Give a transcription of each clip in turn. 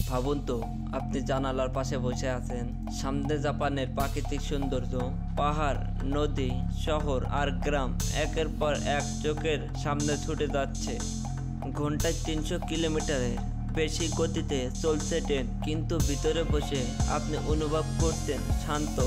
ভাবুন তো, আপনি জানালার পাশে বসে আছেন, সামনে জাপানের প্রাকৃতিক সৌন্দর্য, পাহাড়, নদী, শহর আর গ্রাম একের পর এক চোখের সামনে ছুটে যাচ্ছে। ঘন্টায় 300 কিলোমিটারের বেশি গতিতে চলছে ট্রেন, কিন্তু ভিতরে বসে আপনি অনুভব করছেন শান্ত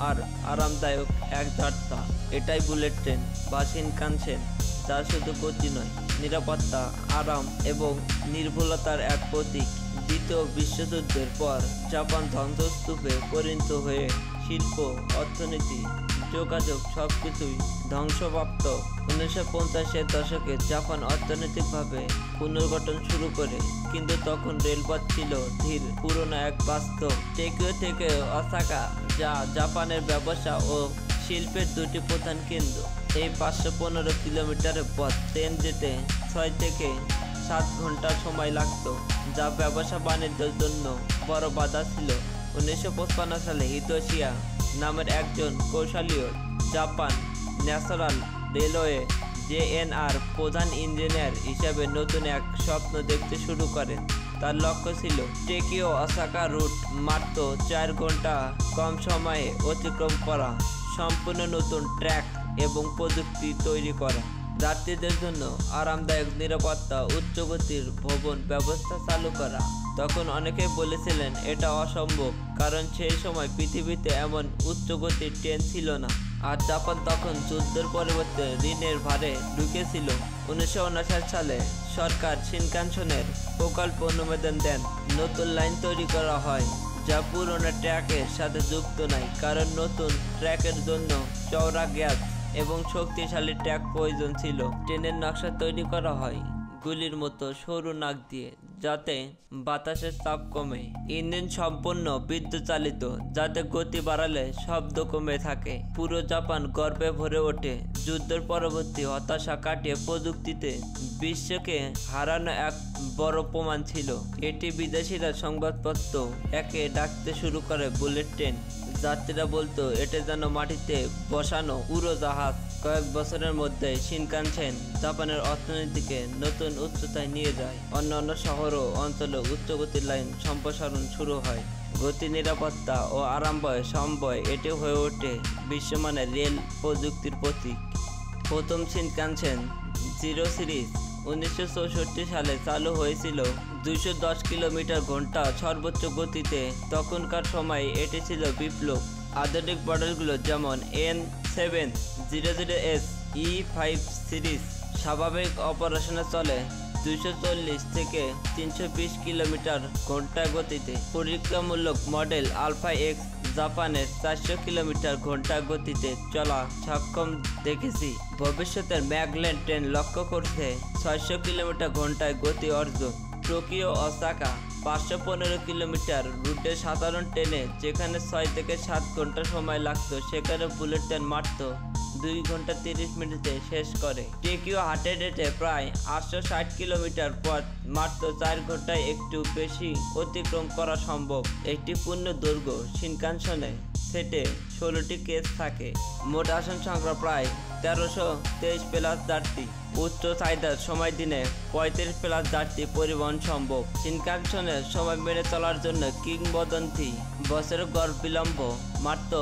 আর আরামদায়ক এক যাত্রা। এটাই বুলেট ট্রেন বা শিনকানসেন, যা শুধু গতি নয়, নিরাপত্তা, আরাম এবং নির্ভুলতার এক প্রতীক। দ্বিতীয় বিশ্বযুদ্ধের পর জাপান ধ্বংসস্তূপে পরিণত হয়ে শিল্প, অর্থনীতি, যোগাযোগ সবকিছুই ধ্বংসপ্রাপ্ত। 1950-এর দশকে জাপান অর্থনৈতিকভাবে পুনর্গঠন শুরু করে, কিন্তু তখন রেলপথ ছিল ধীর, পুরনো এক বাস্তব। টোকিও থেকে ওসাকা, যা জাপানের ব্যবসা ও শিল্পের দুটি প্রধান কেন্দ্র, এই 515 কিলোমিটারের পথ ট্রেন যেতে 6 থেকে 7 ঘন্টা সময় লাগতো, যা ব্যবসা বাণিজ্যের জন্য বড় বাধা ছিল। 1955 সালে হিতোশিয়া নামের একজন কৌশলীয় জাপান ন্যাশনাল রেলওয়ে জেএনআর প্রধান ইঞ্জিনিয়ার হিসাবে নতুন এক স্বপ্ন দেখতে শুরু করেন। তার লক্ষ্য ছিল টোকিও ওসাকা রুট মাত্র 4 ঘন্টা কম সময়ে অতিক্রম করা, সম্পূর্ণ নতুন ট্র্যাক এবং প্রযুক্তি তৈরি করা, যাত্রীদের জন্য আরামদায়ক, নিরাপত্তা, উচ্চগতির ভবন ব্যবস্থা চালু করা। তখন অনেকেই বলেছিলেন এটা অসম্ভব, কারণ সেই সময় পৃথিবীতে এমন উচ্চগতির ট্রেন ছিল না, আর জাপান তখন যুদ্ধের পরিবর্তে ঋণের ভারে ঢুকেছিল। 1959 সালে সরকার শিনকানসেনের প্রকল্প অনুমোদন দেন। নতুন লাইন তৈরি করা হয়, যা পুরনো ট্র্যাকের সাথে যুক্ত নয়, কারণ নতুন ট্র্যাকের জন্য চওড়া গ্যাস এবং শক্তিশালী ট্র্যাক প্রয়োজন ছিল। ট্রেনের নকশা তৈরি করা হয় গুলির মতো সরু নাক দিয়ে, যাতে বাতাসের চাপ কমে। ইঞ্জিন সম্পূর্ণ বিদ্যুৎ চালিত, যাতে গতি বাড়ালে শব্দ কমে থাকে। পুরো জাপান গর্বে ভরে ওঠে। যুদ্ধের পরবর্তী হতাশা কাটিয়ে প্রযুক্তিতে বিশ্বকে হারানো এক বড় প্রমাণ ছিল। এটি বিদেশিরা সংবাদপত্র একে ডাকতে শুরু করে বুলেট ট্রেন। যাত্রীরা বলতো এটা যেন মাটিতে বসানো উড়োজাহাজ। কয়েক বছরের মধ্যে শিনকানসেন জাপানের অর্থনীতিকে নতুন উচ্চতায় নিয়ে যায়। অন্যান্য শহর ও অঞ্চলে উচ্চগতির লাইন সম্প্রসারণ শুরু হয়। গতি, নিরাপত্তা ও আরামময় সমন্বয়ে এটি হয়ে ওঠে বিশ্বমানের রেল প্রযুক্তির প্রতীক। প্রথম শিনকানসেন জিরো সিরিজ 1964 সালে চালু হয়েছিল 210 কিলোমিটার ঘন্টা সর্বোচ্চ গতিতে। তখনকার সময়ে এটি ছিল বিপ্লব। আধুনিক মডেলগুলো যেমন N700S E5 সিরিজ স্বাভাবিক অপারেশনে চলে 240 থেকে 320 কিলোমিটার ঘন্টা গতিতে। পরীক্ষামূলক মডেল আলফা এক্স জাপানের 400 কিলোমিটার ঘন্টা গতিতে চলা সক্ষম দেখেছি। ভবিষ্যতের ম্যাগলেন ট্রেন লক্ষ্য করছে 600 কিলোমিটার ঘন্টায় গতি অর্জন। টোকিও ওসাকা 515 কিলোমিটার রুটে সাধারণ ট্রেনে যেখানে 6 থেকে 7 ঘন্টা সময় লাগত, সেখানে বুলেট ট্রেন মাত্র 2 ঘন্টা 30 মিনিটে শেষ করে। টোকিও হার্ট রেটে প্রায় 860 কিলোমিটার পথ মাত্র 4 ঘন্টায় একটু বেশি অতিক্রম করা সম্ভব। একটি পূর্ণ দৈর্ঘ্য শিনকানসেনে সেটে 16টি কেস থাকে। মোট আসন সংখ্যা প্রায় 1323 প্লাস যাত্রী। উচ্চ চাহিদার সময় দিনে 35 প্লাস যাত্রী পরিবহন সম্ভব। শিনকানসেনের সময় মেনে চলার জন্য কিংবদন্তি, বছরের গড় বিলম্ব মাত্র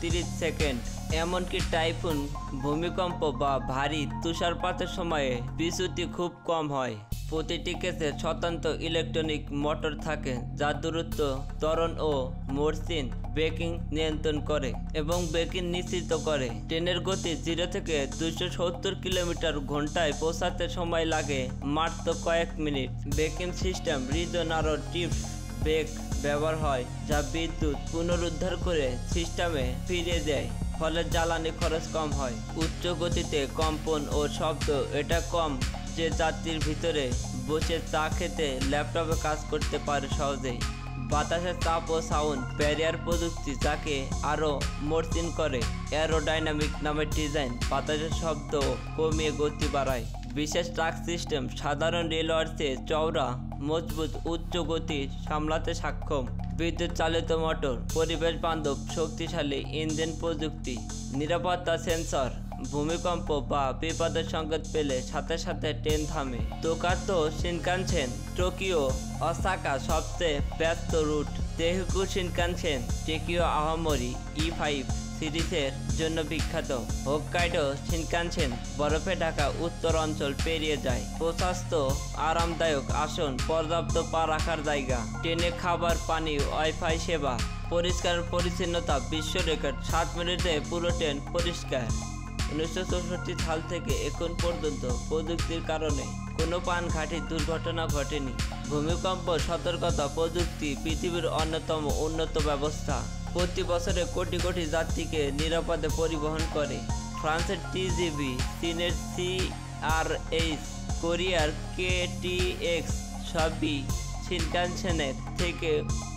30 সেকেন্ড। এমনকি টাইফুন, ভূমিকম্প বা ভারী তুষারপাতের সময়ে বিচ্যুতি খুব কম হয়। প্রতিটি কেসে স্বতন্ত্র ইলেকট্রনিক মোটর থাকে, যা দূরত্ব, ত্বরণ ও মসৃণ ব্রেকিং নিয়ন্ত্রণ করে এবং ব্রেকিং নিশ্চিত করে। ট্রেনের গতি 0 থেকে 270 কিলোমিটার ঘন্টায় পৌঁছাতে সময় লাগে মাত্র কয়েক মিনিট। ব্রেকিং সিস্টেম রিজনারেটিভ ব্রেক ব্যবহার হয়, যা বিদ্যুৎ পুনরুদ্ধার করে সিস্টেমে ফিরিয়ে দেয়, ফলে জ্বালানি খরচ কম হয়। উচ্চ গতিতে কম্পন ও শব্দ এটা কম যে যাত্রীর ভিতরে বসে চা খেতে, ল্যাপটপে কাজ করতে পারে সহজেই। বাতাসের চাপ ও সাউন্ড ব্যারিয়ার প্রযুক্তি, যাকে আরও মসৃণ করে। অ্যারোডাইনামিক নামের ডিজাইন বাতাসের শব্দ কমিয়ে গতি বাড়ায়। বিশেষ ট্রাক সিস্টেম সাধারণ রেলওয়ের চেয়ে চওড়া, মজবুত, উচ্চ গতি সামলাতে সক্ষম। বিদ্যুৎ চালিত মোটর, পরিবেশ বান্ধব শক্তিশালী ইঞ্জিন প্রযুক্তি, নিরাপত্তা সেন্সর, ভূমিকম্প বা বিপদের সংকেত পেলে সাথে সাথে ট্রেন থামে। টোকাতো শিনকানসেন টোকিও ওসাকা সবচেয়ে ব্যস্ত রুট। তেহুকু শিনকানসেন টোকিও আহামরি E5 সিরিজের জন্য বিখ্যাত। হোক্কাইডো শিনকানসেন বরফে ঢাকা উত্তর অঞ্চল পেরিয়ে যায়। প্রশস্ত আরামদায়ক আসন, পর্যাপ্ত পা রাখার জায়গা, ট্রেনে খাবার, পানি, ওয়াইফাই সেবা, পরিষ্কার পরিচ্ছন্নতা বিশ্ব রেকর্ড, 7 মিনিটে পুরো ট্রেন পরিষ্কার। 1964 সাল থেকে এখন পর্যন্ত প্রযুক্তির কারণে কোনো প্রাণঘাতী দুর্ঘটনা ঘটেনি। ভূমিকম্প সতর্কতা প্রযুক্তি পৃথিবীর অন্যতম উন্নত ব্যবস্থা। প্রতি বছরে কোটি কোটি যাত্রীকে নিরাপদে পরিবহন করে। ফ্রান্সের TGV, চীনের CRH, কোরিয়ার KTX সবই শিনকানসেনের থেকে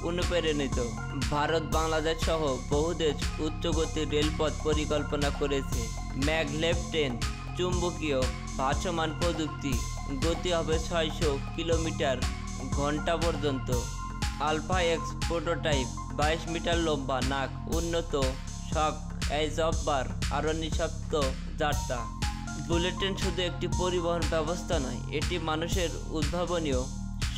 অনুপ্রাণিত। ভারত, বাংলাদেশ সহ বহু দেশ উচ্চগতির রেলপথ পরিকল্পনা করেছে। ম্যাগলেভ ট্রেন, চুম্বকীয় ভাসমান প্রযুক্তি, গতি হবে 600 কিলোমিটার ঘন্টা পর্যন্ত। আলফা এক্স প্রোটোটাইপ, 22 মিটার লম্বা নাক, উন্নত শক অ্যাবজর্বার, আরও নিঃশব্দ যাত্রা। বুলেট ট্রেন শুধু একটি পরিবহন ব্যবস্থা নয়, এটি মানুষের উদ্ভাবনীয়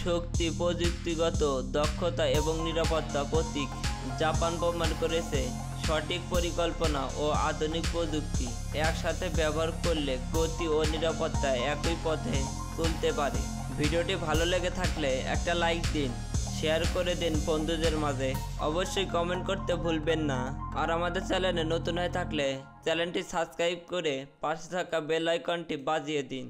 শক্তি, প্রযুক্তিগত দক্ষতা এবং নিরাপত্তা প্রতীক। জাপান প্রমাণ করেছে সঠিক পরিকল্পনা ও আধুনিক প্রযুক্তি একসাথে ব্যবহার করলে গতি ও নিরাপত্তা একই পথে তুলতে পারে। ভিডিওটি ভালো লেগে থাকলে একটা লাইক দিন, শেয়ার করে দিন বন্ধুদের মাঝে। অবশ্যই কমেন্ট করতে ভুলবেন না। আর আমাদের চ্যানেলে নতুন হয়ে থাকলে চ্যানেলটি সাবস্ক্রাইব করে পাশে থাকা বেল আইকনটি বাজিয়ে দিন।